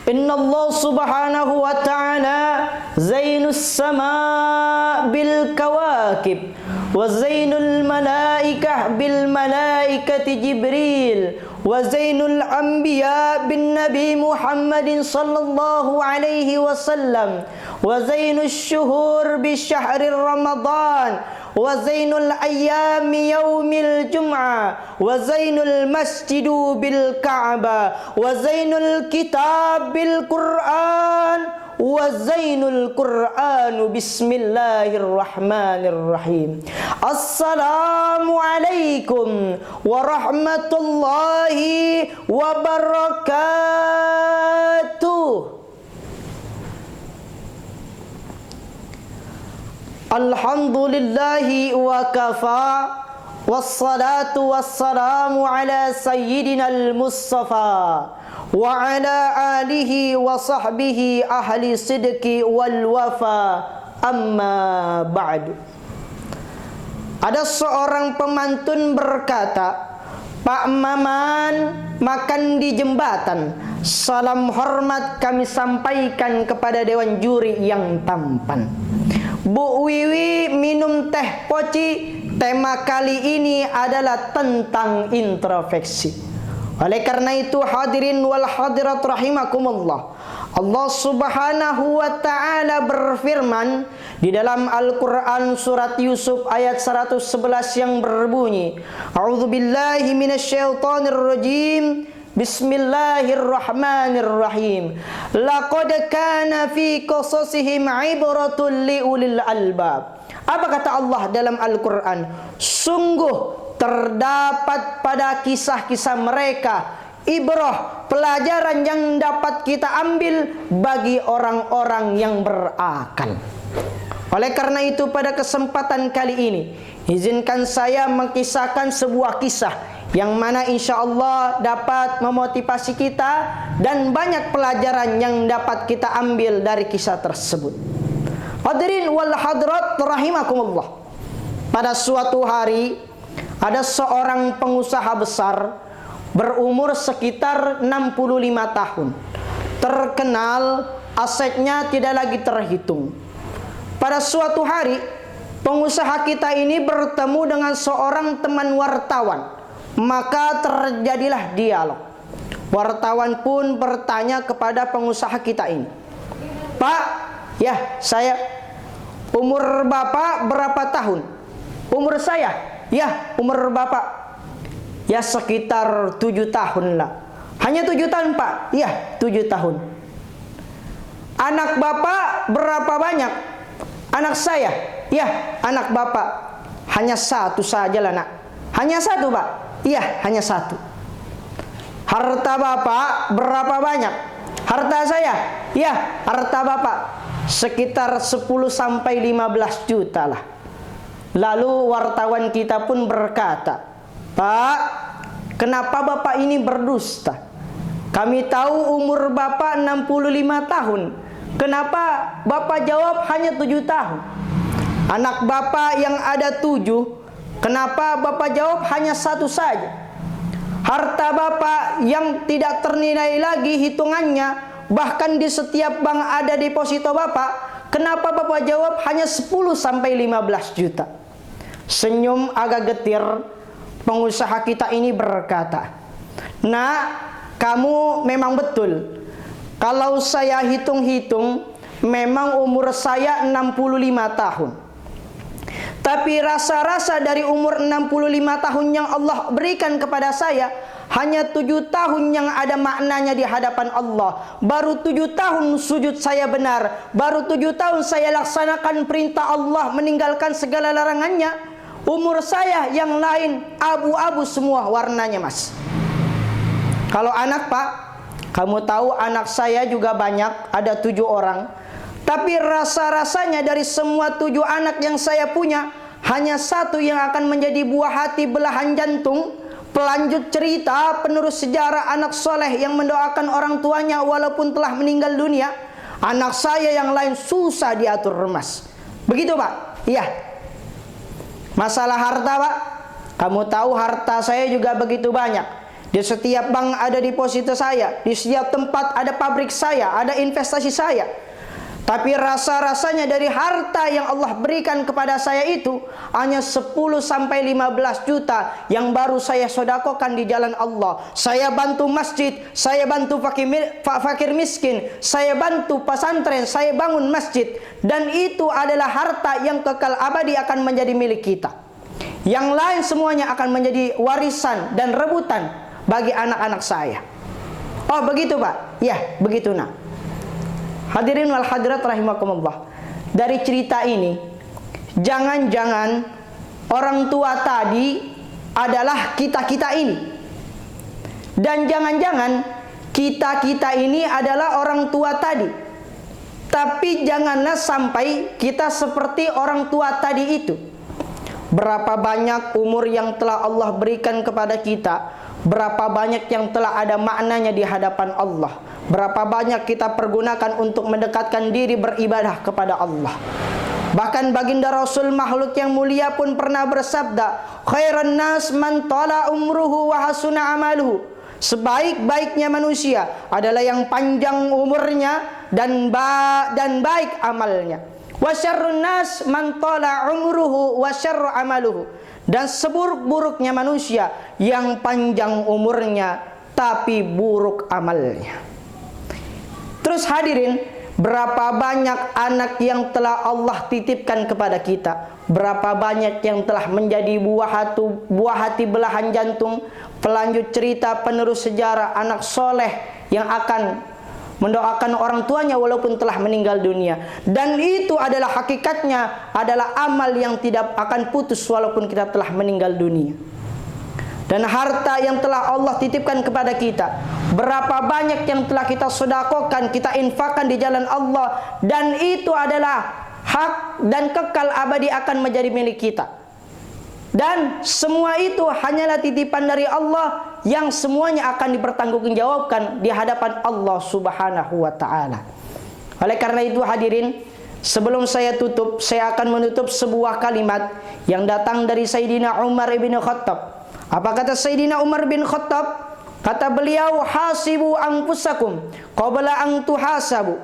Inna Allah subhanahu wa ta'ala zainus sama bil kawakib wa zainul malaikah bil malaikati Jibril wa zainul anbiya bin Nabi Muhammadin sallallahu alaihi wasallam wa zainus syuhur bi syahri Ramadan wa zainul ayyami yaumil jum'ah wa zainul masjidu bil ka'bah wa zainul kitab bil Qur'an wa zainul Qur'anu bismillahirrahmanirrahim. Assalamu alaikum warahmatullahi wabarakatuh. Alhamdulillahi wa kafa wassalatu wassalamu ala sayyidina al-Mustafa wa ala alihi wa sahbihi ahli sidqi wal wafa, amma ba'du. Ada seorang pemantun berkata, Pak Maman makan di jembatan, salam hormat kami sampaikan kepada dewan juri yang tampan. Bu Wiwi minum teh poci. Tema kali ini adalah tentang introspeksi. Oleh karena itu hadirin wal hadirat rahimakumullah, Allah subhanahu wa ta'ala berfirman di dalam Al-Quran surat Yusuf ayat 111 yang berbunyi, A'udzubillahi minasyaitonir rajim, Bismillahirrahmanirrahim. Laqad kana fi qasasihim ibratun liulil albab. Apa kata Allah dalam Al-Quran? Sungguh terdapat pada kisah-kisah mereka ibrah, pelajaran yang dapat kita ambil bagi orang-orang yang berakal. Oleh karena itu pada kesempatan kali ini, izinkan saya mengkisahkan sebuah kisah yang mana insya Allah dapat memotivasi kita dan banyak pelajaran yang dapat kita ambil dari kisah tersebut. Hadirin wal hadrat rahimakumullah. Pada suatu hari ada seorang pengusaha besar berumur sekitar 65 tahun. Terkenal, asetnya tidak lagi terhitung. Pada suatu hari pengusaha kita ini bertemu dengan seorang teman wartawan. Maka terjadilah dialog. Wartawan pun bertanya kepada pengusaha kita ini, Pak, ya saya, umur Bapak berapa tahun? Umur saya, ya umur Bapak, ya sekitar 7 tahun lah. Hanya 7 tahun Pak? Ya 7 tahun. Anak Bapak berapa banyak? Anak saya, ya anak Bapak hanya 1 saja lah nak. Hanya 1 Pak? Iya, hanya 1. Harta Bapak berapa banyak? Harta saya? Ya, harta Bapak sekitar 10 sampai 15 juta lah. Lalu wartawan kita pun berkata, Pak, kenapa Bapak ini berdusta? Kami tahu umur Bapak 65 tahun. Kenapa Bapak jawab hanya 7 tahun? Anak Bapak yang ada 7, kenapa Bapak jawab hanya 1 saja? Harta Bapak yang tidak ternilai lagi hitungannya, bahkan di setiap bank ada deposito Bapak, kenapa Bapak jawab hanya 10 sampai 15 juta? Senyum agak getir, pengusaha kita ini berkata, Nah, kamu memang betul. Kalau saya hitung-hitung, memang umur saya 65 tahun. Tapi rasa-rasa dari umur 65 tahun yang Allah berikan kepada saya, hanya 7 tahun yang ada maknanya di hadapan Allah. Baru 7 tahun sujud saya benar. Baru 7 tahun saya laksanakan perintah Allah, meninggalkan segala larangannya. Umur saya yang lain abu-abu semua warnanya, Mas. Kalau anak Pak, kamu tahu anak saya juga banyak, ada 7 orang. Tapi rasa-rasanya dari semua 7 anak yang saya punya, hanya 1 yang akan menjadi buah hati, belahan jantung, pelanjut cerita, penerus sejarah anak soleh yang mendoakan orang tuanya walaupun telah meninggal dunia. Anak saya yang lain susah diatur, Mas. Begitu Pak? Iya. Masalah harta Pak, kamu tahu harta saya juga begitu banyak. Di setiap bank ada deposito saya, di setiap tempat ada pabrik saya, ada investasi saya. Tapi rasa-rasanya dari harta yang Allah berikan kepada saya itu hanya 10 sampai 15 juta yang baru saya sodakokan di jalan Allah. Saya bantu masjid, saya bantu fakir miskin, saya bantu pesantren, saya bangun masjid. Dan itu adalah harta yang kekal abadi akan menjadi milik kita. Yang lain semuanya akan menjadi warisan dan rebutan bagi anak-anak saya. Oh begitu Pak? Ya begitu nak. Hadirin wal hadirat rahimakumullah. Dari cerita ini, jangan-jangan orang tua tadi adalah kita-kita ini. Dan jangan-jangan kita-kita ini adalah orang tua tadi. Tapi janganlah sampai kita seperti orang tua tadi itu. Berapa banyak umur yang telah Allah berikan kepada kita, berapa banyak yang telah ada maknanya di hadapan Allah, berapa banyak kita pergunakan untuk mendekatkan diri beribadah kepada Allah. Bahkan baginda Rasul makhluk yang mulia pun pernah bersabda, khairan nas man tala umruhu wa hasuna amaluhu. Sebaik-baiknya manusia adalah yang panjang umurnya dan baik amalnya. Wa syarrun nas man tala umruhu wa syarru amaluhu. Dan seburuk-buruknya manusia yang panjang umurnya tapi buruk amalnya. Terus hadirin, berapa banyak anak yang telah Allah titipkan kepada kita, berapa banyak yang telah menjadi buah hati belahan jantung, pelanjut cerita, penerus sejarah, anak soleh yang akan mendoakan orang tuanya walaupun telah meninggal dunia. Dan itu adalah hakikatnya adalah amal yang tidak akan putus walaupun kita telah meninggal dunia. Dan harta yang telah Allah titipkan kepada kita, berapa banyak yang telah kita sedekahkan, kita infakkan di jalan Allah, dan itu adalah hak dan kekal abadi akan menjadi milik kita. Dan semua itu hanyalah titipan dari Allah yang semuanya akan dipertanggungjawabkan di hadapan Allah Subhanahu wa taala. Oleh karena itu hadirin, sebelum saya tutup, saya akan menutup sebuah kalimat yang datang dari Sayyidina Umar bin Khattab. Apa kata Sayyidina Umar bin Khattab? Kata beliau, hasibu anfusakum qabla an tuhasabu.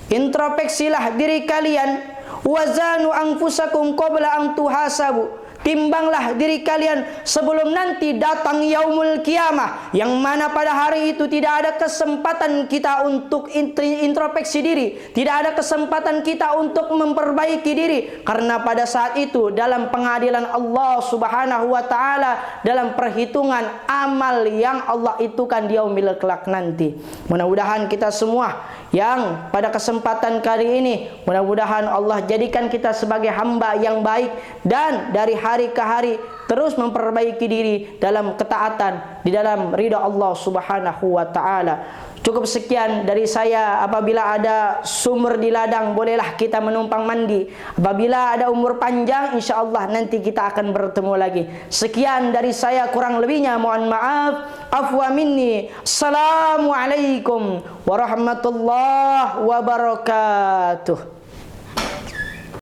Introspeksilah diri kalian, wazanu anfusakum qabla an tuhasabu. Timbanglah diri kalian sebelum nanti datang yaumul kiamah, yang mana pada hari itu tidak ada kesempatan kita untuk introspeksi diri, tidak ada kesempatan kita untuk memperbaiki diri, karena pada saat itu dalam pengadilan Allah Subhanahu wa taala, dalam perhitungan amal yang Allah itukan di yaumil kelak nanti. Mudah-mudahan kita semua yang pada kesempatan kali ini, mudah-mudahan Allah jadikan kita sebagai hamba yang baik dan dari hari ke hari terus memperbaiki diri dalam ketaatan di dalam ridha Allah Subhanahu wa taala. Cukup sekian dari saya. Apabila ada sumur di ladang, bolehlah kita menumpang mandi. Apabila ada umur panjang, insyaallah nanti kita akan bertemu lagi. Sekian dari saya, kurang lebihnya mohon maaf. Afwa minni. Assalamualaikum warahmatullahi wabarakatuh.